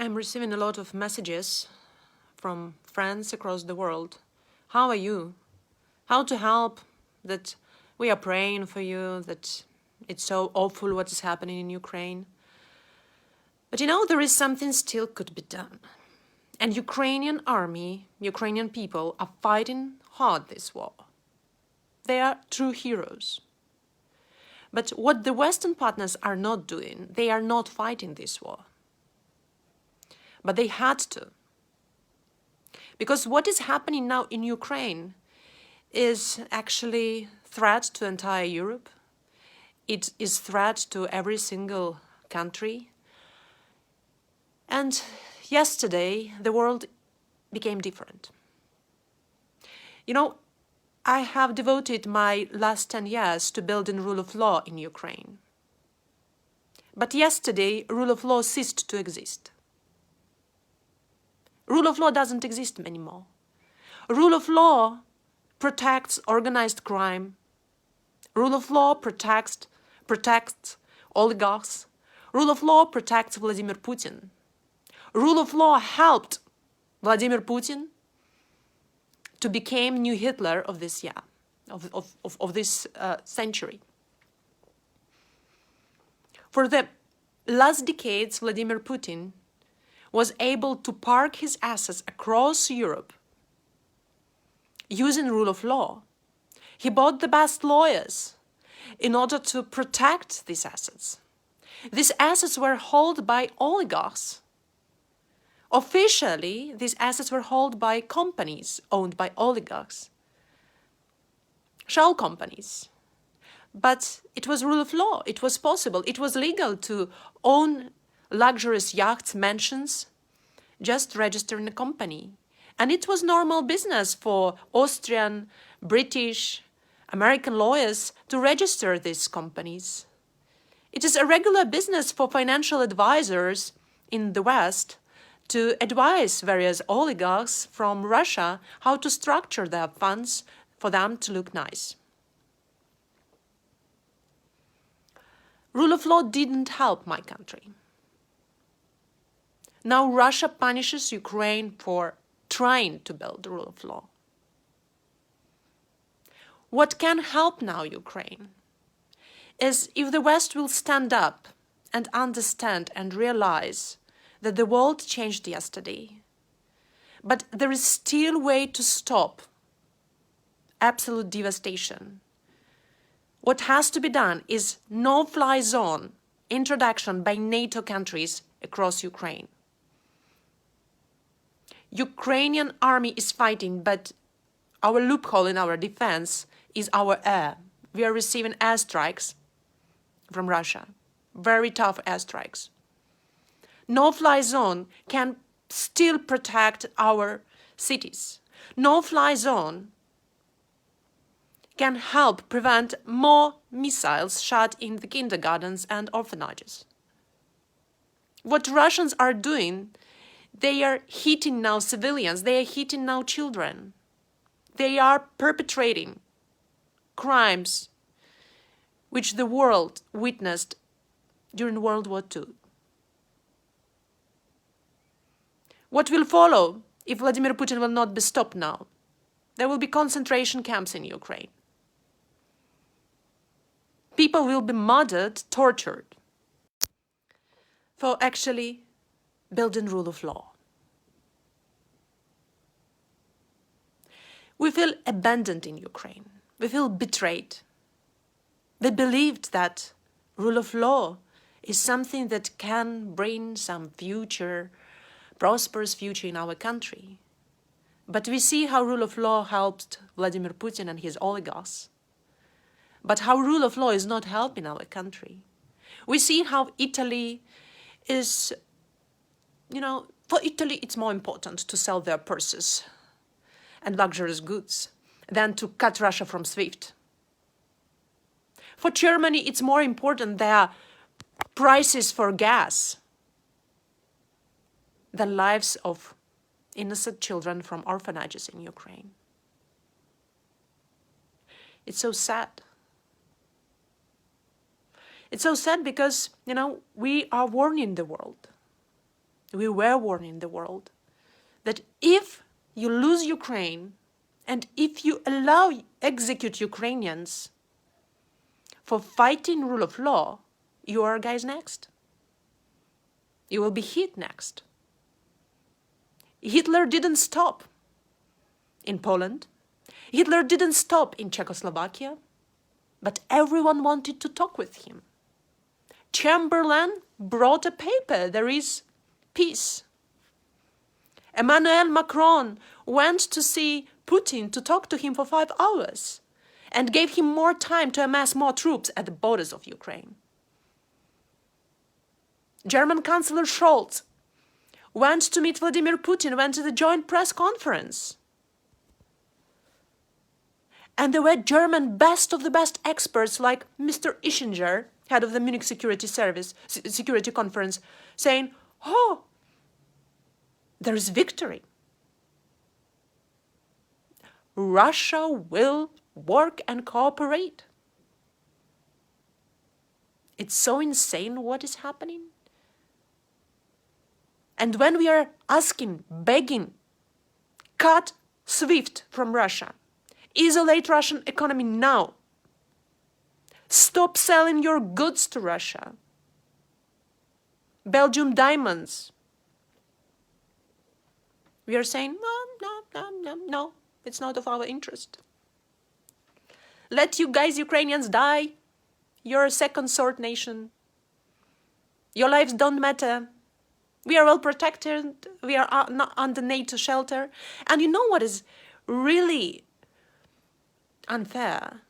I'm receiving a lot of messages from friends across the world. How are you? How to help? That we are praying for you, that it's so awful what is happening in Ukraine. But you know, there is something still could be done. And Ukrainian army, Ukrainian people are fighting hard this war. They are true heroes. But what the Western partners are not doing, they are not fighting this war. But they had to. Because what is happening now in Ukraine is actually threat to entire Europe. It is threat to every single country. And yesterday, the world became different. You know, I have devoted my last 10 years to building rule of law in Ukraine. But yesterday, rule of law ceased to exist. Rule of law doesn't exist anymore. Rule of law protects organized crime. Rule of law protects oligarchs. Rule of law protects Vladimir Putin. Rule of law helped Vladimir Putin to become new Hitler of this year, of this century. For the last decades, Vladimir Putin was able to park his assets across Europe using rule of law. He bought the best lawyers in order to protect these assets. These assets were held by oligarchs. Officially, these assets were held by companies owned by oligarchs, shell companies. But it was rule of law. It was possible. It was legal to own luxurious yachts, mansions, just registering a company. And it was normal business for Austrian, British, American lawyers to register these companies. It is a regular business for financial advisors in the West to advise various oligarchs from Russia how to structure their funds for them to look nice. Rule of law didn't help my country. Now Russia punishes Ukraine for trying to build the rule of law. What can help now Ukraine is if the West will stand up and understand and realize that the world changed yesterday, but there is still a way to stop absolute devastation. What has to be done is no-fly zone introduction by NATO countries across Ukraine. Ukrainian army is fighting, but our loophole in our defense is our air. We are receiving airstrikes from Russia, very tough airstrikes. No-fly zone can still protect our cities. No-fly zone can help prevent more missiles shot in the kindergartens and orphanages. What Russians are doing, they are hitting now civilians, they are hitting now children. They are perpetrating crimes which the world witnessed during World War II. What will follow if Vladimir Putin will not be stopped now? There will be concentration camps in Ukraine. People will be murdered, tortured for actually building rule of law. We feel abandoned in Ukraine. We feel betrayed. They believed that rule of law is something that can bring some future, prosperous future in our country. But we see how rule of law helped Vladimir Putin and his oligarchs. But how rule of law is not helping our country. We see how Italy is, for Italy it's more important to sell their purses and luxurious goods than to cut Russia from SWIFT. For Germany, it's more important their prices for gas than lives of innocent children from orphanages in Ukraine. It's so sad. It's so sad because, we are warning the world. we were warning the world that if you lose Ukraine and if you execute Ukrainians for fighting rule of law, you are guys next. You will be hit next. Hitler didn't stop in Poland. Hitler didn't stop in Czechoslovakia, but everyone wanted to talk with him. Chamberlain brought a paper, there is peace. Emmanuel Macron went to see Putin to talk to him for 5 hours and gave him more time to amass more troops at the borders of Ukraine. German Chancellor Scholz went to meet Vladimir Putin, went to the joint press conference. And there were German best of the best experts like Mr. Ischinger, head of the Munich Security Conference, saying, oh, there is victory. Russia will work and cooperate. It's so insane what is happening. And when we are asking, begging, cut SWIFT from Russia, isolate Russian economy now, stop selling your goods to Russia, Belgium diamonds, we are saying, no, it's not of our interest. Let you guys, Ukrainians, die. You're a second-sort nation. Your lives don't matter. We are well protected. We are not under NATO shelter. And you know what is really unfair?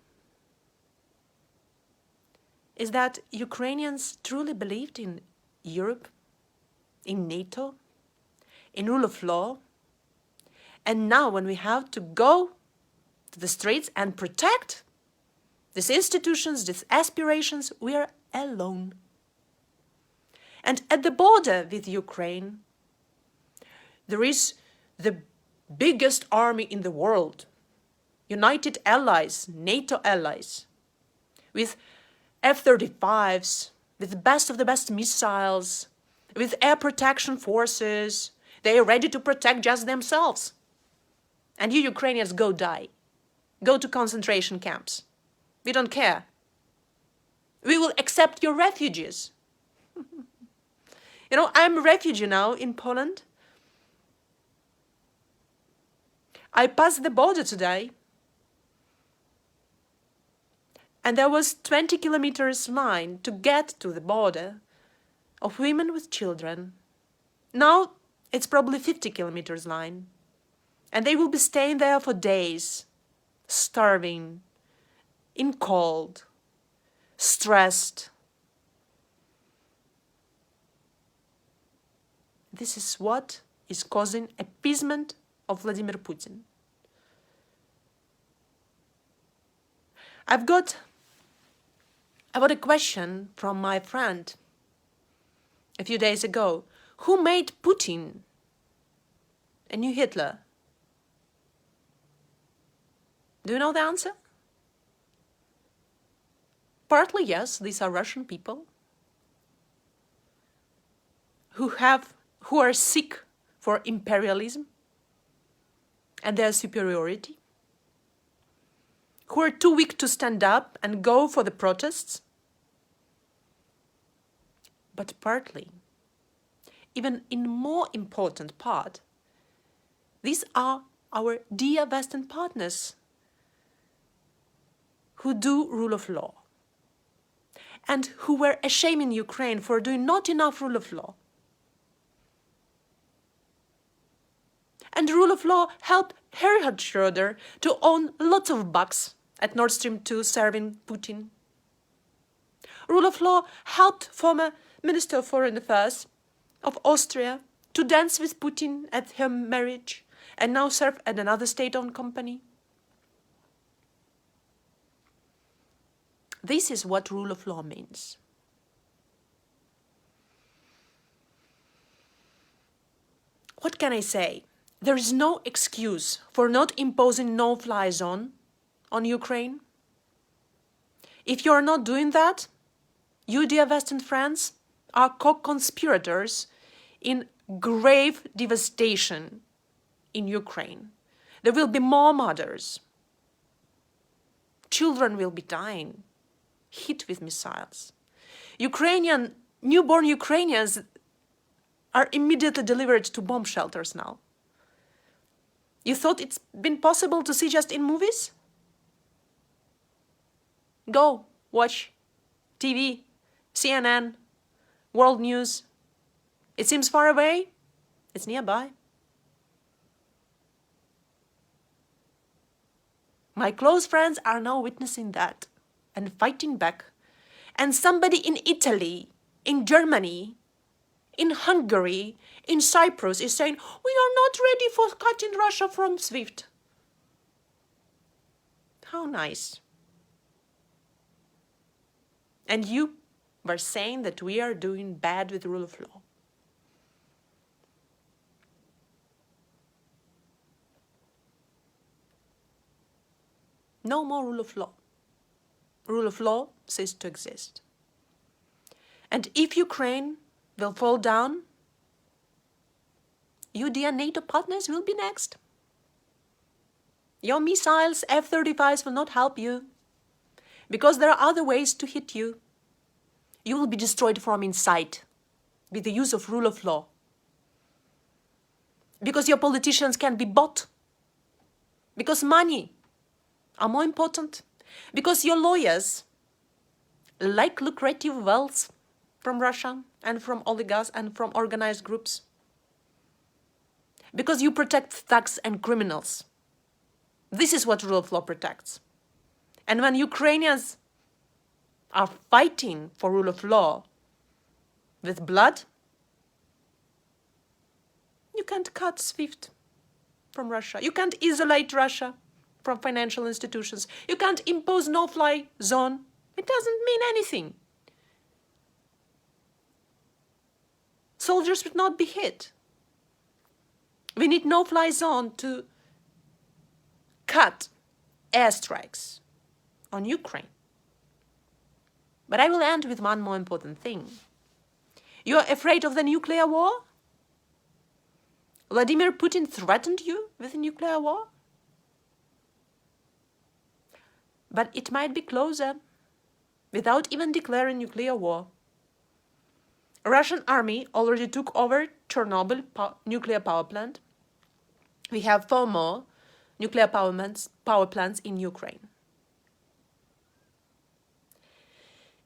Is that Ukrainians truly believed in Europe, in NATO, in rule of law. And now when we have to go to the streets and protect these institutions, these aspirations, we are alone. And at the border with Ukraine, there is the biggest army in the world, United Allies, NATO allies, with F-35s, with the best of the best missiles, with air protection forces. They are ready to protect just themselves. And you Ukrainians go die. Go to concentration camps. We don't care. We will accept your refugees. You know, I'm a refugee now in Poland. I passed the border today. And there was 20 kilometers line to get to the border of women with children. Now it's probably 50 kilometers line. And they will be staying there for days, starving, in cold, stressed. This is what is causing appeasement of Vladimir Putin. I've got a question from my friend a few days ago. Who made Putin a new Hitler? Do you know the answer? Partly yes, these are Russian people who are sick for imperialism and their superiority, who are too weak to stand up and go for the protests. But partly, even in more important part, these are our dear Western partners who do rule of law and who were ashamed in Ukraine for doing not enough rule of law. And rule of law helped Gerhard Schröder to own lots of bucks at Nord Stream 2 serving Putin. Rule of law helped former Minister of Foreign Affairs of Austria to dance with Putin at her marriage and now serve at another state-owned company. This is what rule of law means. What can I say? There is no excuse for not imposing no-fly zone on Ukraine. If you are not doing that, you, dear Western friends, are co-conspirators in grave devastation in Ukraine. There will be more murders. Children will be dying, hit with missiles. Newborn Ukrainians are immediately delivered to bomb shelters now. You thought it's been possible to see just in movies? Go watch TV, CNN, World News. It seems far away. It's nearby. My close friends are now witnessing that and fighting back. And somebody in Italy, in Germany, in Hungary, in Cyprus is saying, we are not ready for cutting Russia from SWIFT. How nice. And you were saying that we are doing bad with the rule of law. No more rule of law. Rule of law ceased to exist. And if Ukraine will fall down, you, dear NATO partners, will be next. Your missiles, F-35s, will not help you, because there are other ways to hit you. You will be destroyed from inside with the use of rule of law. Because your politicians can be bought. Because money are more important. Because your lawyers like lucrative wealth from Russia and from oligarchs and from organized groups. Because you protect thugs and criminals. This is what rule of law protects. And when Ukrainians are fighting for rule of law with blood, you can't cut SWIFT from Russia. You can't isolate Russia from financial institutions. You can't impose no-fly zone. It doesn't mean anything. Soldiers would not be hit. We need no-fly zone to cut airstrikes on Ukraine. But I will end with one more important thing. You are afraid of the nuclear war? Vladimir Putin threatened you with a nuclear war? But it might be closer, without even declaring nuclear war. Russian army already took over Chernobyl nuclear power plant. We have 4 more nuclear power plants in Ukraine.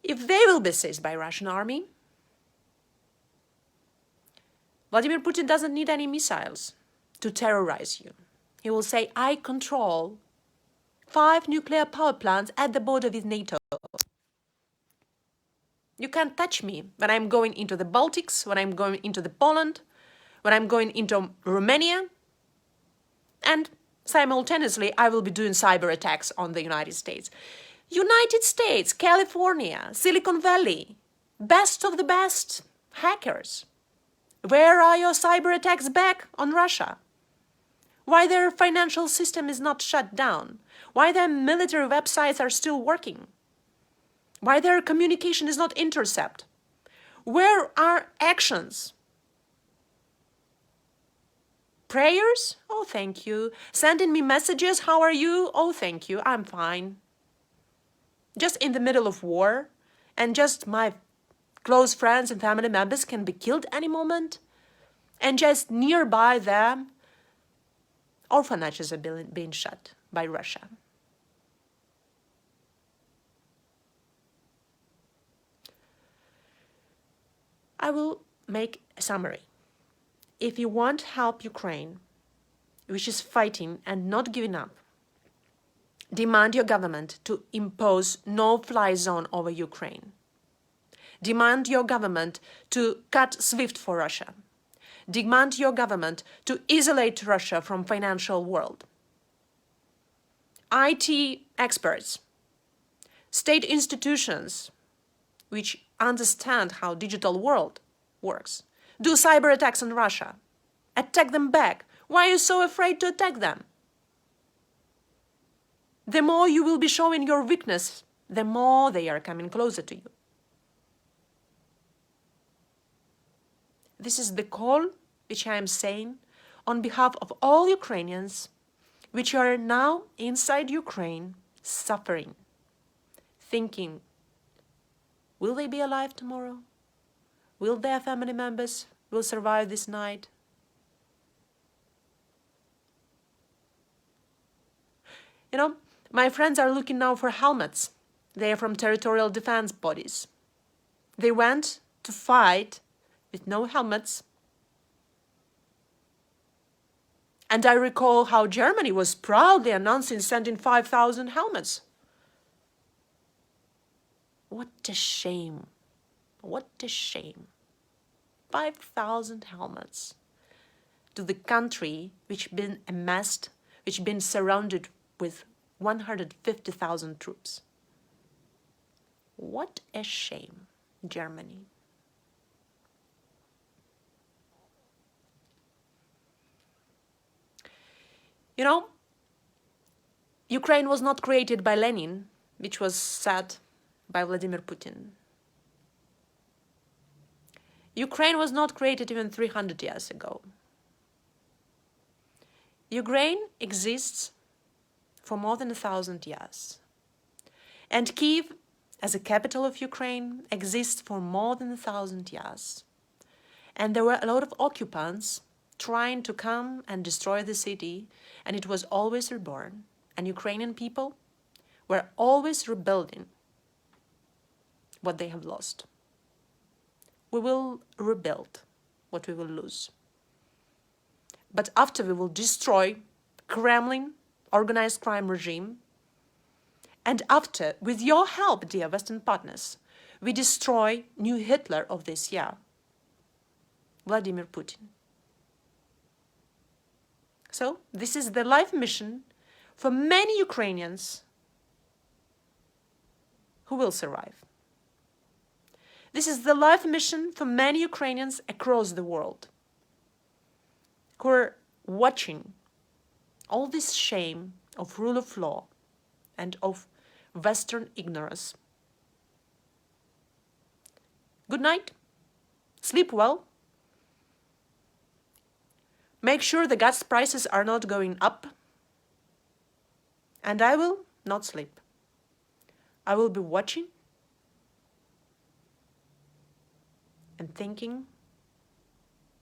If they will be seized by Russian army, Vladimir Putin doesn't need any missiles to terrorize you. He will say, I control 5 nuclear power plants at the border with NATO. You can't touch me when I'm going into the Baltics, when I'm going into the Poland, when I'm going into Romania, and simultaneously I will be doing cyber attacks on the United States. United States, California, Silicon Valley, best of the best hackers. Where are your cyber attacks back on Russia? Why their financial system is not shut down? Why their military websites are still working? Why their communication is not intercepted? Where are actions? Prayers? Oh, thank you. Sending me messages, how are you? Oh, thank you, I'm fine. Just in the middle of war, and just my close friends and family members can be killed any moment, and just nearby them, orphanages are being shut by Russia. I will make a summary. If you want to help Ukraine, which is fighting and not giving up, demand your government to impose no-fly zone over Ukraine. Demand your government to cut SWIFT for Russia. Demand your government to isolate Russia from financial world. IT experts, state institutions, which understand how digital world works, do cyber attacks on Russia. Attack them back. Why are you so afraid to attack them? The more you will be showing your weakness, the more they are coming closer to you. This is the call which I am saying on behalf of all Ukrainians which are now inside Ukraine suffering, thinking, will they be alive tomorrow? Will their family members will survive this night? You know, my friends are looking now for helmets. They are from territorial defense bodies. They went to fight with no helmets. And I recall how Germany was proudly announcing sending 5,000 helmets. What a shame. What a shame. 5,000 helmets to the country which been amassed, which been surrounded with 150,000 troops. What a shame, Germany. You know, Ukraine was not created by Lenin, which was said by Vladimir Putin. Ukraine was not created even 300 years ago. Ukraine exists for more than 1,000 years. And Kyiv, as a capital of Ukraine, exists for more than 1,000 years. And there were a lot of occupants trying to come and destroy the city, and it was always reborn. And Ukrainian people were always rebuilding what they have lost. We will rebuild what we will lose. But after we will destroy Kremlin, organized crime regime, and after, with your help, dear Western partners, we destroy new Hitler of this year, Vladimir Putin. So, this is the life mission for many Ukrainians who will survive. This is the life mission for many Ukrainians across the world who are watching all this shame of rule of law and of Western ignorance. Good night. Sleep well. Make sure the gas prices are not going up. And I will not sleep. I will be watching and thinking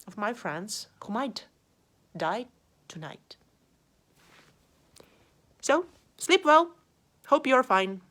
of my friends who might die tonight. So, sleep well. Hope you're fine.